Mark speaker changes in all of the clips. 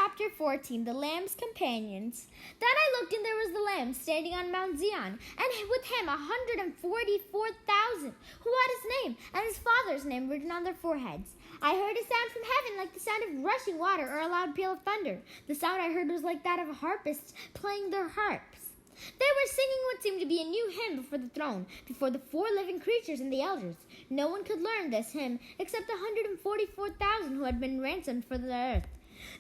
Speaker 1: chapter 14, the Lamb's companions. Then I looked, and there was the Lamb standing on Mount Zion, and with him 144,000, who had his name and his father's name written on their foreheads. I heard a sound from heaven like the sound of rushing water or a loud peal of thunder. The sound I heard was like that of harpists playing their harps. They were singing what seemed to be a new hymn before the throne, before the four living creatures and the elders. No one could learn this hymn except 144,000 who had been ransomed for the earth.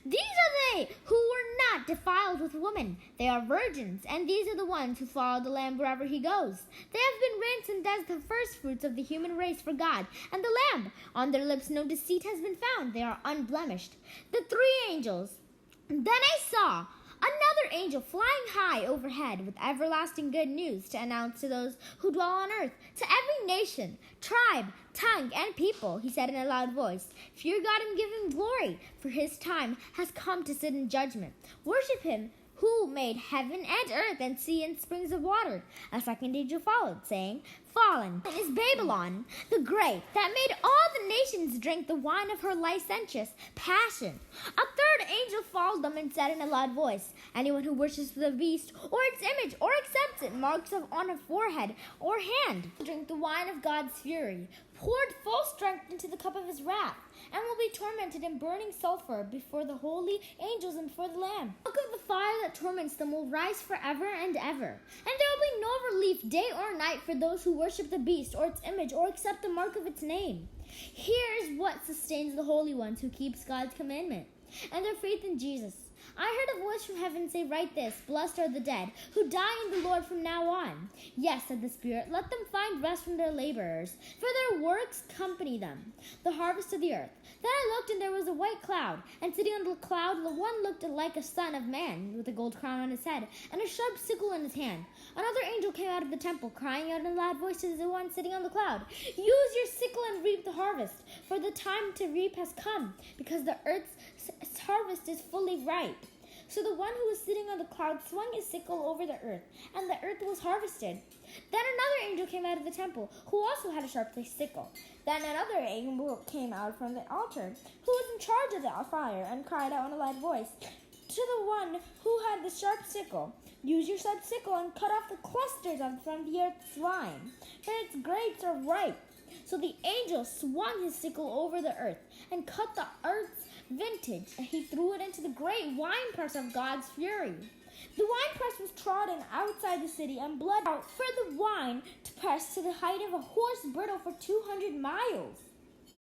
Speaker 1: These are they who were not defiled with woman. They are virgins, and these are the ones who follow the Lamb wherever he goes. They have been ransomed as the firstfruits of the human race for God and the Lamb. On their lips no deceit has been found. They are unblemished. The three angels. Then I saw another angel flying high overhead with everlasting good news to announce to those who dwell on earth, to every nation, tribe, tongue, and people. He said in a loud voice, "Fear God and give him glory, for his time has come to sit in judgment. Worship him who made heaven and earth and sea and springs of water." A second angel followed, saying, "Fallen is Babylon, the great, that made all the nations drink the wine of her licentious passion." A third angel followed them and said in a loud voice, "Anyone who worships the beast or its image or accepts its marks on a forehead or hand will drink the wine of God's fury, poured full strength into the cup of his wrath, and will be tormented in burning sulfur before the holy angels and before the Lamb. The smoke of the fire that torments them will rise forever and ever, and there will be no relief day or night for those who worship the beast or its image or accept the mark of its name. Here is what sustains the holy ones who keeps God's commandment and their faith in Jesus. I heard a voice from heaven say, 'Write this, blessed are the dead who die in the Lord from now on.'" "Yes," said the Spirit, "let them find rest from their laborers, for their works accompany them, the harvest of the earth." Then I looked, and there was a white cloud, and sitting on the cloud, the one looked like a son of man, with a gold crown on his head, and a sharp sickle in his hand. Another angel came out of the temple, crying out in a loud voice to the one sitting on the cloud, "Use your sickle and reap the harvest, for the time to reap has come, because the earth's harvest is fully ripe." So the one who was sitting on the cloud swung his sickle over the earth, and the earth was harvested. Then another angel came out of the temple, who also had a sharp sickle. Then another angel came out from the altar, who was in charge of the fire, and cried out in a loud voice to the one who had the sharp sickle, "Use your sharp sickle and cut off the clusters from the earth's vine, for its grapes are ripe." So the angel swung his sickle over the earth and cut the earth's vintage, and he threw it into the great winepress of God's fury. The winepress was trodden outside the city, and blood out for the wine to press to the height of a horse bridle for 200 miles.